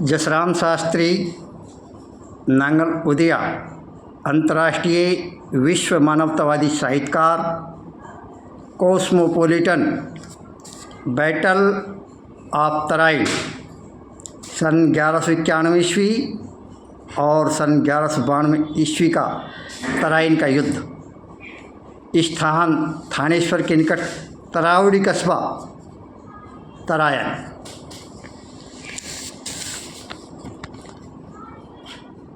जसराम शास्त्री नांगल उदया अंतर्राष्ट्रीय विश्व मानवतावादी साहित्यकार, कॉस्मोपॉलिटन, बैटल ऑफ तराइन सन 1191 ईस्वी और सन 1192 ईस्वी का तराइन का युद्ध, स्थान थानेश्वर के निकट तरावड़ी कस्बा तराइन।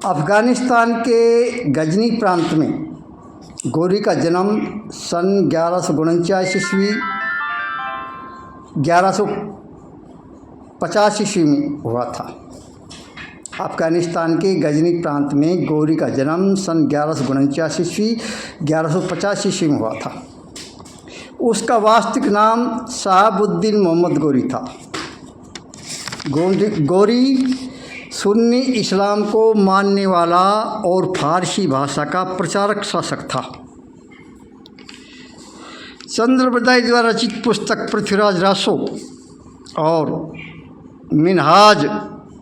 अफ़गानिस्तान के गजनी प्रांत में गोरी का जन्म सन 1149 ईस्वी 1150 ईस्वी में हुआ था। अफ़गानिस्तान के गजनी प्रांत में गोरी का जन्म सन 1149 ईस्वी 1150 ईस्वी में हुआ था। उसका वास्तविक नाम शहाबुद्दीन मोहम्मद गोरी था। गोरी सुन्नी इस्लाम को मानने वाला और फारसी भाषा का प्रचारक शासक था। चंद्रबरदाई द्वारा रचित पुस्तक पृथ्वीराज रासो और मिनहाज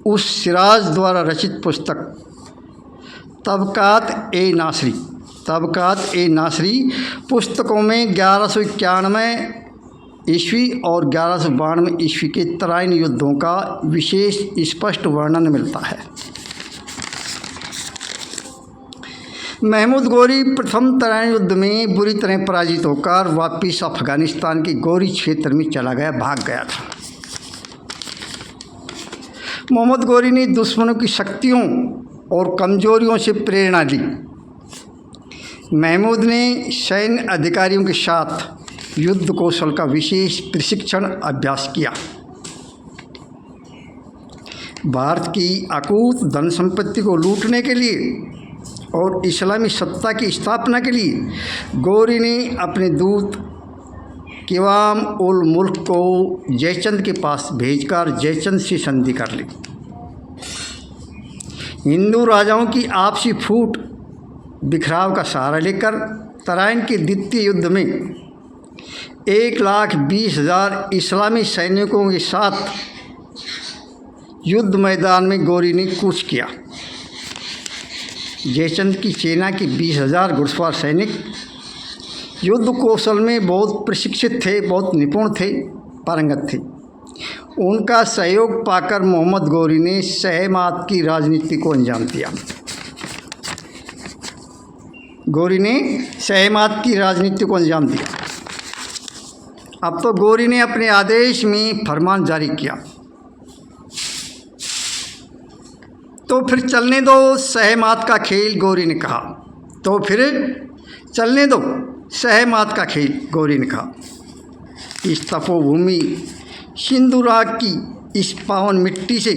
उस सिराज द्वारा रचित पुस्तक तबकात ए नासरी पुस्तकों में 1191 ईस्वी और 1192 ईस्वी के तराइन युद्धों का विशेष स्पष्ट वर्णन मिलता है। महमूद गोरी प्रथम तराइन युद्ध में बुरी तरह पराजित होकर वापस अफ़गानिस्तान के गोरी क्षेत्र में भाग गया था। मोहम्मद गोरी ने दुश्मनों की शक्तियों और कमजोरियों से प्रेरणा ली। महमूद ने सैन्य अधिकारियों के साथ युद्ध कौशल का विशेष प्रशिक्षण अभ्यास किया। भारत की अकूत धन संपत्ति को लूटने के लिए और इस्लामी सत्ता की स्थापना के लिए गोरी ने अपने दूत किवाम उल मुल्क को जयचंद के पास भेजकर जयचंद से संधि कर ली। हिंदू राजाओं की आपसी फूट बिखराव का सहारा लेकर तराइन के द्वितीय युद्ध में 1,20,000 इस्लामी सैनिकों के साथ युद्ध मैदान में गोरी ने कूच किया। जयचंद की सेना के 20,000 घुड़सवार सैनिक युद्ध कौशल में बहुत प्रशिक्षित थे, बहुत निपुण थे, पारंगत थे। उनका सहयोग पाकर मोहम्मद गोरी ने सहमात की राजनीति को अंजाम दिया। अब तो गोरी ने अपने आदेश में फरमान जारी किया, तो फिर चलने दो सहमात का खेल, गोरी ने कहा। इस तपोभूमि सिंधुराग की इस पावन मिट्टी से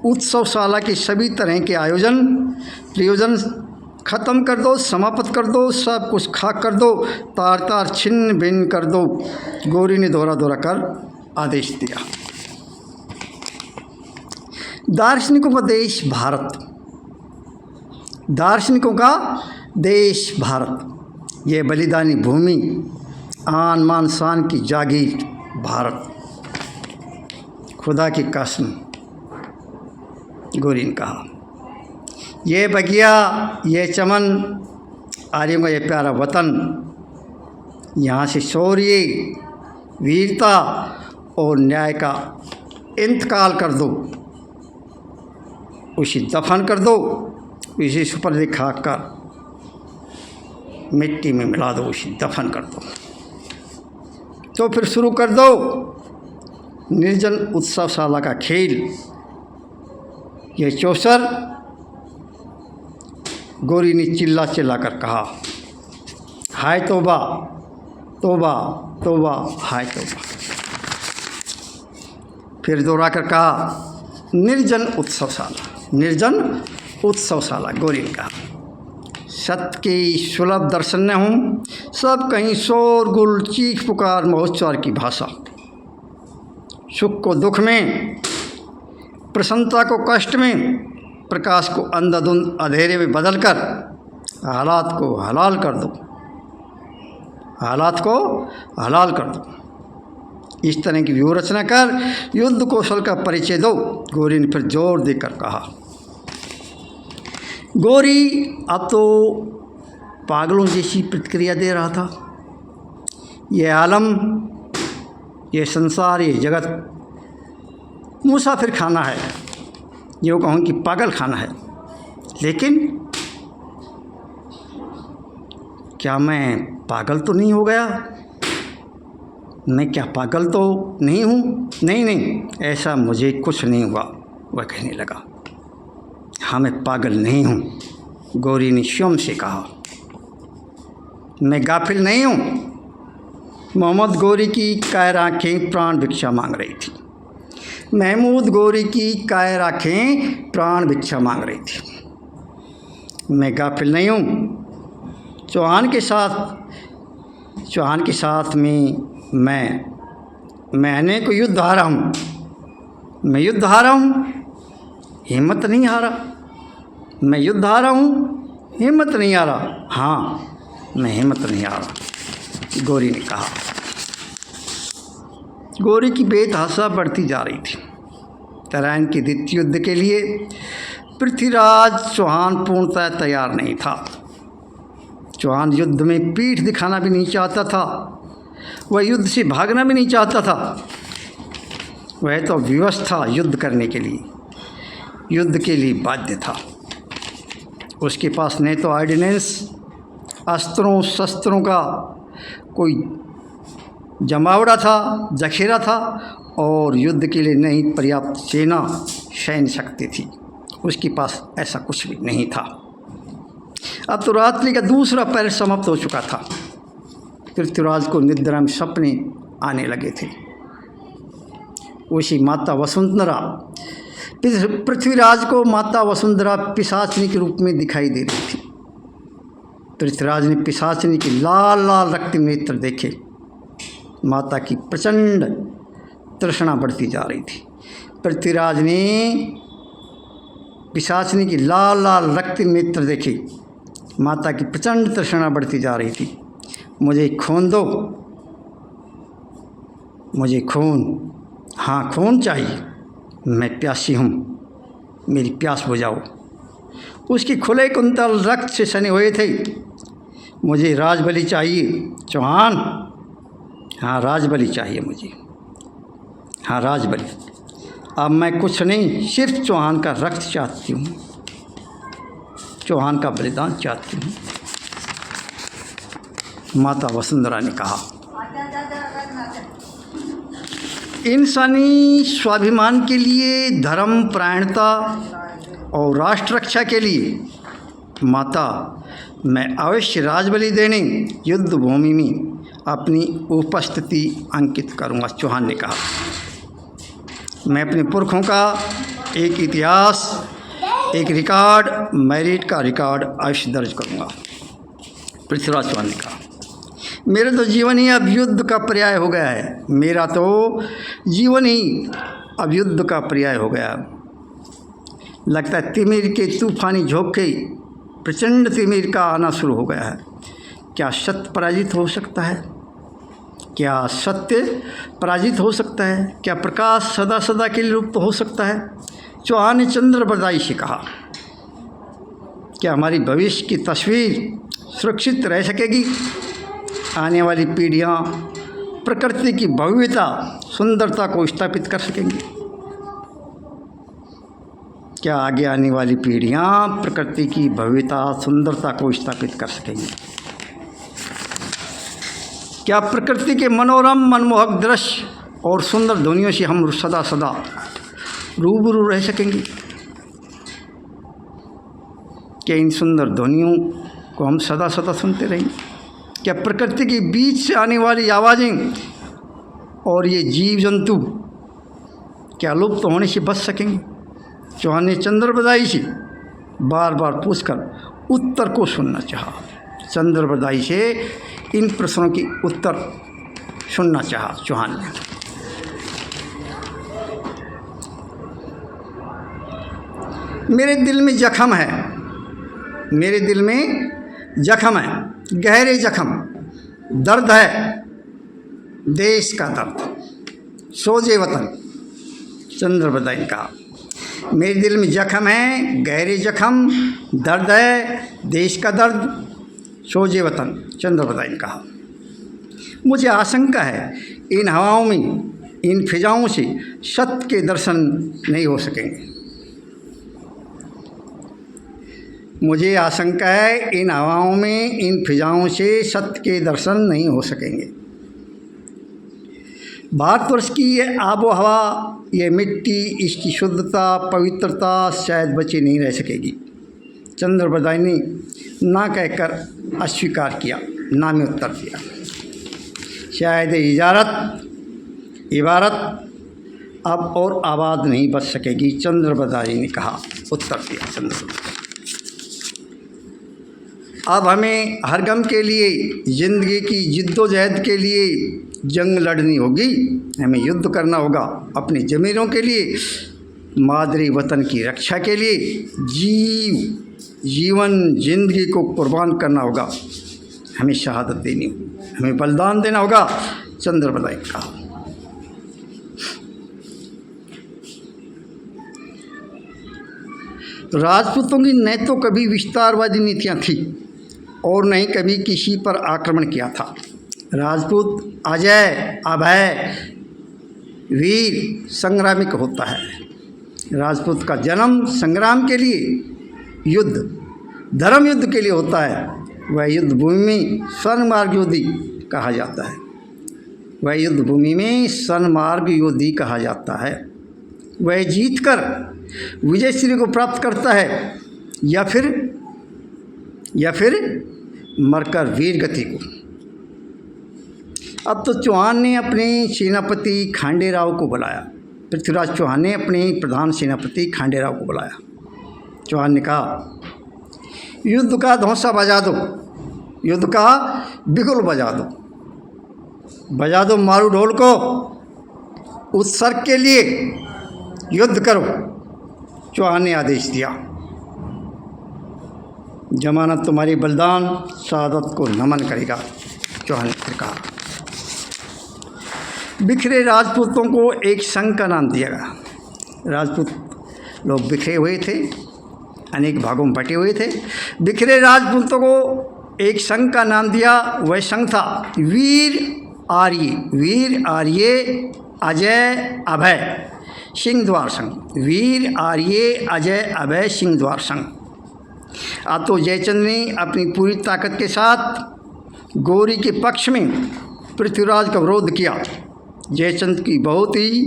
उत्सवशाला के सभी तरह के प्रयोजन ख़त्म कर दो, समाप्त कर दो, सब कुछ खाक कर दो, तार तार छिन्न भिन्न कर दो। गोरी ने दोहरा कर आदेश दिया। दार्शनिकों का देश भारत, ये बलिदानी भूमि, आन मान शान की जागीर भारत, खुदा की कसम, गोरी ने कहा। ये बगिया, ये चमन, आर्यों का ये प्यारा वतन, यहाँ से शौर्य, वीरता और न्याय का इंतकाल कर दो, उसे दफन कर दो, इसे सुपर्द खाक कर मिट्टी में मिला दो, उसे दफन कर दो। तो फिर शुरू कर दो निर्जन उत्सवशाला का खेल। ये चौसर, गोरी ने चिल्ला कर कहा, हाय तौबा, तौबा, तौबा, हाय तौबा। फिर दोहरा कर कहा, निर्जन उत्सवशाला, गोरी ने कहा। सत्य के सुलभ दर्शन न हूँ, सब कहीं शोर गुल, चीख पुकार, महोच्चार की भाषा। सुख को दुख में, प्रसन्नता को कष्ट में, प्रकाश को अंधाधुंध अंधेरे में बदलकर हालात को हलाल कर दो। इस तरह की व्यूहरचना कर युद्ध कौशल का परिचय दो, गौरी ने फिर जोर देकर कहा। गौरी अब तो पागलों जैसी प्रतिक्रिया दे रहा था। ये आलम, ये संसार, ये जगत मुसाफिर खाना है, यूँ कहूँ कि पागल खाना है। लेकिन क्या मैं पागल तो नहीं हो गया? मैं क्या पागल तो नहीं हूँ? नहीं नहीं, ऐसा मुझे कुछ नहीं हुआ, वह कहने लगा। हाँ, मैं पागल नहीं हूँ, गौरी ने स्वयं से कहा। मैं गाफिल नहीं हूँ। मोहम्मद गौरी की कायर आँखें प्राण भिक्षा मांग रही थी। महमूद गौरी की कायर आँखें प्राण भिक्षा मांग रही थी। मैं गाफिल नहीं हूँ। चौहान के साथ में मैंने को युद्ध हारा हूँ। मैं युद्ध हारा हूँ, हिम्मत नहीं हारा। मैं युद्ध हारा हूँ, हिम्मत नहीं हारा। हाँ, मैं हिम्मत नहीं हारा, गौरी ने कहा। गौरी की बेतहाशा बढ़ती जा रही थी। तराइन के द्वितीय युद्ध के लिए पृथ्वीराज चौहान पूर्णतः तैयार नहीं था। चौहान युद्ध में पीठ दिखाना भी नहीं चाहता था, वह युद्ध से भागना भी नहीं चाहता था। वह तो विवश था युद्ध करने के लिए, युद्ध के लिए बाध्य था। उसके पास न तो ऑर्डिनेंस, अस्त्रों शस्त्रों का कोई जमावड़ा था, जखेरा था, और युद्ध के लिए नहीं पर्याप्त सेना सैन्य शक्ति थी। उसके पास ऐसा कुछ भी नहीं था। अब तो रात्रि का दूसरा पहर समाप्त हो चुका था। पृथ्वीराज को निद्रा में सपने आने लगे थे। उसी माता वसुंधरा, पृथ्वीराज को माता वसुंधरा पिशाचिनी के रूप में दिखाई दे रही थी। पृथ्वीराज ने पिशाचिनी के लाल लाल रक्त नेत्र देखे। माता की प्रचंड तृष्णा बढ़ती जा रही थी। पृथ्वीराज ने पिशाचिनी की लाल लाल रक्त नेत्र देखे। माता की प्रचंड तृष्णा बढ़ती जा रही थी। मुझे खून दो, मुझे खून, हाँ खून चाहिए, मैं प्यासी हूँ, मेरी प्यास बुझाओ। उसके खुले कुंतल रक्त से सने हुए थे। मुझे राजबलि चाहिए चौहान, हाँ राजबलि चाहिए मुझे, हाँ राजबलि। अब मैं कुछ नहीं, सिर्फ चौहान का रक्त चाहती हूँ, चौहान का बलिदान चाहती हूँ, माता वसुंधरा ने कहा। इंसानी स्वाभिमान के लिए, धर्म परायणता और राष्ट्र रक्षा के लिए माता मैं अवश्य राजबलि देने युद्ध भूमि में अपनी उपस्थिति अंकित करूंगा, चौहान ने कहा। मैं अपने पुरखों का एक इतिहास, एक रिकॉर्ड, मेरिट का रिकॉर्ड अवश्य दर्ज करूंगा, पृथ्वीराज चौहान ने कहा। मेरा तो जीवन ही अब युद्ध का पर्याय हो गया है, मेरा तो जीवन ही अब युद्ध का पर्याय हो गया। लगता है तिमिर के तूफानी झोंके, प्रचंड तिमिर का आना शुरू हो गया है। क्या सत्य पराजित हो सकता है? क्या सत्य पराजित हो सकता है? क्या प्रकाश सदा सदा के लिए लुप्त हो सकता है? चौहान ने चंद्रबरदाई से कहा। क्या हमारी भविष्य की तस्वीर सुरक्षित रह सकेगी? आने वाली पीढ़ियाँ प्रकृति की भव्यता, सुंदरता को स्थापित कर सकेंगी? क्या आगे आने वाली पीढ़ियाँ प्रकृति की भव्यता, सुंदरता को स्थापित कर सकेंगी? क्या प्रकृति के मनोरम मनमोहक दृश्य और सुंदर ध्वनियों से हम सदा सदा रूबरू रह सकेंगे? क्या इन सुंदर ध्वनियों को हम सदा सदा सुनते रहेंगे? क्या प्रकृति के बीच से आने वाली आवाज़ें और ये जीव जंतु क्या लुप्त होने से बच सकेंगे? चौहान ने चंद्रबरदाई से बार बार पूछकर उत्तर को सुनना चाहा। चंद्रबरदाई से इन प्रश्नों की उत्तर सुनना चाहा चौहान ने। मेरे दिल में जख्म है, मेरे दिल में जख्म है, गहरे जख्म, दर्द है, देश का दर्द। सोजे वतन। चंद्र बदाई ने कहा, मेरे दिल में जख्म है, गहरे जख्म, दर्द है, देश का दर्द। सोजे वतन, चंद्र बदाई ने कहा, मुझे आशंका है इन हवाओं में, इन फिजाओं से सत्य के दर्शन नहीं हो सकेंगे। मुझे आशंका है इन हवाओं में, इन फिजाओं से सत्य के दर्शन नहीं हो सकेंगे। भारतवर्ष की ये आबो हवा, ये मिट्टी, इसकी शुद्धता, पवित्रता शायद बची नहीं रह सकेगी। चंद्र बदाई ने ना कहकर अस्वीकार किया, ना में उत्तर दिया। शायद इबारत अब और आबाद नहीं बच सकेगी, चंद्र बदाई ने कहा, उत्तर दिया चंद्र बदाई। अब हमें हर गम के लिए, ज़िंदगी की जिद्दोजहद के लिए जंग लड़नी होगी। हमें युद्ध करना होगा अपने ज़मीरों के लिए, मादरी वतन की रक्षा के लिए। जीवन जिंदगी को कुर्बान करना होगा, हमें शहादत देनी होगी, हमें बलिदान देना होगा। चंद्र बदाई ने कहा। राजपूतों की न तो कभी विस्तारवादी नीतियाँ थी और न ही कभी किसी पर आक्रमण किया था। राजपूत अजय, अभय, वीर, संग्रामिक होता है। राजपूत का जन्म संग्राम के लिए, युद्ध, धर्म युद्ध के लिए होता है। वह युद्ध भूमि में स्वर्ण योधी कहा जाता है। वह युद्ध भूमि में स्वर्ण योधी कहा जाता है। वह जीतकर विजयश्री को प्राप्त करता है या फिर मरकर वीर गति को। अब तो चौहान ने अपने सेनापति खांडे राव को बुलाया। पृथ्वीराज चौहान ने अपने प्रधान सेनापति खांडे राव को बुलाया। चौहान ने कहा, युद्ध का धौंसा बजा दो, युद्ध का बिगुल बजा दो मारू ढोल को, उत्सर्ग के लिए युद्ध करो। चौहान ने आदेश दिया। जमानत तुम्हारी बलिदान शहादत को नमन करेगा, चौहान ने फिर कहा। बिखरे राजपूतों को एक संघ का नाम दिया गया। राजपूत लोग बिखरे हुए थे, अनेक भागों में बटे हुए थे। बिखरे राजपूतों को एक संघ का नाम दिया। वह संघ था वीर आर्य अजय अभय सिंह द्वार संघ। वीर आर्य अजय अभय सिंह द्वार संघ। अब तो जयचंद ने अपनी पूरी ताकत के साथ गौरी के पक्ष में पृथ्वीराज का विरोध किया। जयचंद की बहुत ही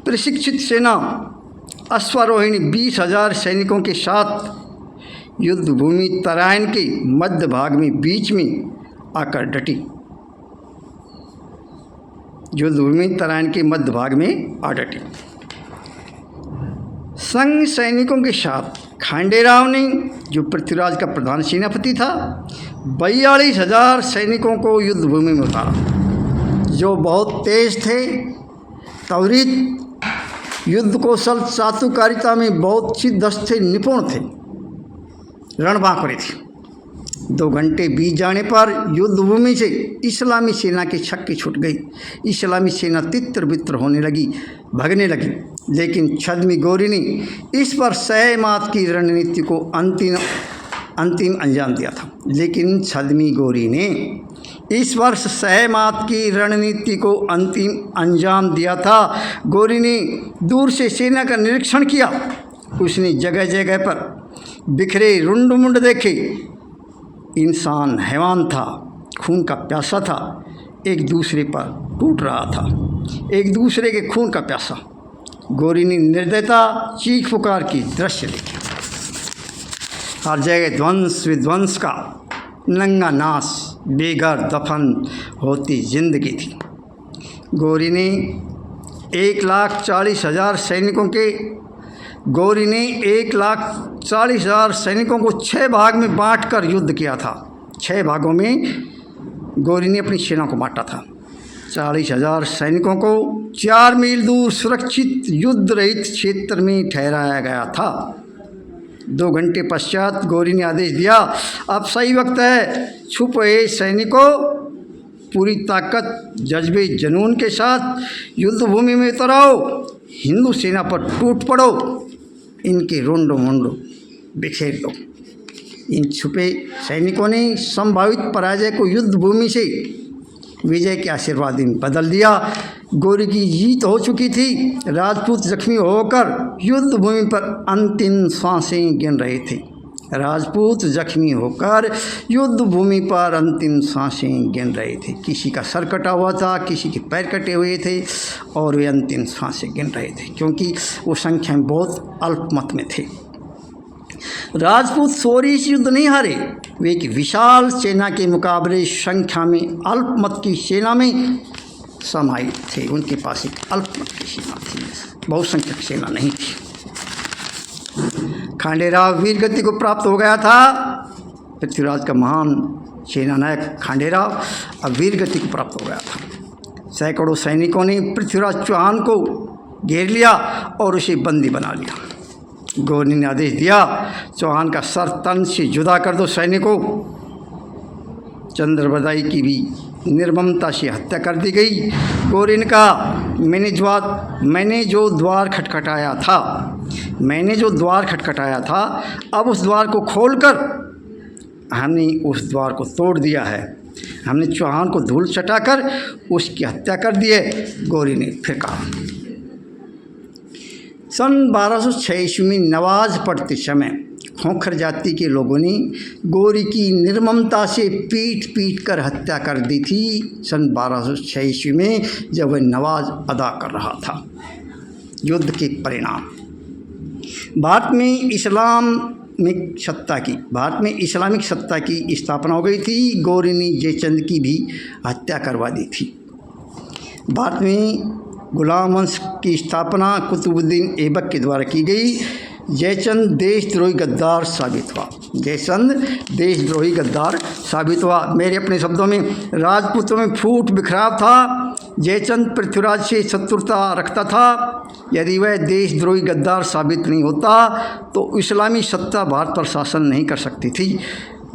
प्रशिक्षित सेना अश्वारोहिणी 20,000 सैनिकों के साथ युद्ध भूमि तराइन के मध्य भाग में बीच में आकर डटी। युद्ध भूमि तराइन के मध्य भाग में आ डटी। संघ सैनिकों के साथ खांडे राव ने, जो पृथ्वीराज का प्रधान सेनापति था, 42,000 सैनिकों को युद्ध भूमि में उतारा, जो बहुत तेज थे, त्वरित, युद्ध कौशल चातुकारिता में बहुत सिद्धस्त थे, निपुण थे, रणबांकुरे थे। 2 घंटे बीत जाने पर युद्ध भूमि से इस्लामी सेना की छक्के छूट गई। इस्लामी सेना तित्र बित्र होने लगी, भगने लगी। लेकिन छद्मी गौरी ने इस पर सह मात की रणनीति को अंतिम अंजाम दिया था। लेकिन छद्मी गौरी ने इस वर्ष सहमात की रणनीति को अंतिम अंजाम दिया था। गौरी ने दूर से सेना का निरीक्षण किया। उसने जगह जगह पर बिखरे रुंड देखे। इंसान हैवान था, खून का प्यासा था, एक दूसरे पर टूट रहा था, एक दूसरे के खून का प्यासा। गौरी ने निर्दयता चीख पुकार की दृश्य देखे। हर जगह ध्वंस विध्वंस का नंगा नाश, बेघर दफन होती जिंदगी थी। गौरी ने 1,40,000 सैनिकों को 6 भाग में बांटकर युद्ध किया था। 6 भागों में गौरी ने अपनी सेना को बांटा था। 40,000 सैनिकों को 4 मील दूर सुरक्षित युद्ध रहित क्षेत्र में ठहराया गया था। 2 घंटे पश्चात गौरी ने आदेश दिया, अब सही वक्त है, छुप रहे सैनिकों पूरी ताकत जज्बे जुनून के साथ युद्ध भूमि में उतर आओ, हिंदू सेना पर टूट पड़ो, इनके रोंडो मोंडो बिखेर दो। इन छुपे सैनिकों ने संभावित पराजय को युद्ध भूमि से विजय के आशीर्वाद में बदल दिया। गौरी की जीत हो चुकी थी। राजपूत जख्मी होकर युद्ध भूमि पर अंतिम सांसें गिन रहे थे। राजपूत जख्मी होकर युद्ध भूमि पर अंतिम सांसें गिन रहे थे। किसी का सर कटा हुआ था, किसी के पैर कटे हुए थे और वे अंतिम सांसें गिन रहे थे, क्योंकि वो संख्या में बहुत अल्पमत में थे। राजपूत शौर्य से युद्ध नहीं हारे, वे एक विशाल सेना के मुकाबले संख्या में अल्पमत की सेना में समाहित थे। उनके पास एक अल्पमत की सेना थी, बहुसंख्यक सेना नहीं थी। खांडेराव वीरगति को प्राप्त हो गया था। पृथ्वीराज का महान सेना नायक खांडेराव अब वीरगति को प्राप्त हो गया था। सैकड़ों सैनिकों ने पृथ्वीराज चौहान को घेर लिया और उसे बंदी बना लिया। गौरी ने आदेश दिया, चौहान का सर तन से जुदा कर दो सैनिकों। चंद्रबरदाई की भी निर्ममता से हत्या कर दी गई। गौरी ने कहा, मैंने जो द्वार खटखटाया था, अब उस द्वार को खोलकर हमने उस द्वार को तोड़ दिया है। हमने चौहान को धूल चटाकर उसकी हत्या कर दी है। गौरी ने फिर कहा। सन 1286 में नमाज पढ़ते समय खोखर जाति के लोगों ने गौरी की निर्ममता से पीट कर हत्या कर दी थी। सन 1286 में जब वह नमाज अदा कर रहा था। युद्ध के परिणाम। भारत में इस्लामिक सत्ता की स्थापना हो गई थी। गौरी ने जयचंद की भी हत्या करवा दी थी। भारत में गुलाम वंश की स्थापना कुतुबुद्दीन ऐबक के द्वारा की गई। जयचंद देशद्रोही गद्दार साबित हुआ। मेरे अपने शब्दों में, राजपूतों में फूट बिखराव था। जयचंद पृथ्वीराज से शत्रुता रखता था। यदि वह देशद्रोही गद्दार साबित नहीं होता तो इस्लामी सत्ता भारत पर शासन नहीं कर सकती थी।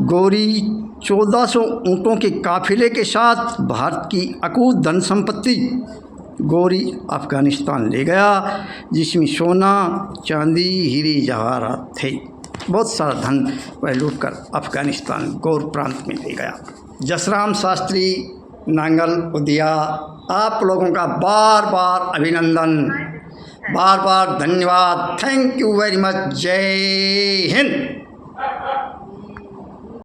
गौरी 1400 ऊँटों के काफिले के साथ भारत की अकूत धन संपत्ति गौरी अफ़गानिस्तान ले गया, जिसमें सोना, चांदी, हीरे जवाहरात थे। बहुत सारा धन वह लूटकर अफ़गानिस्तान गौर प्रांत में ले गया। जसराम शास्त्री नांगल उदिया, आप लोगों का बार बार अभिनंदन, बार बार धन्यवाद। Thank you very much. जय हिंद।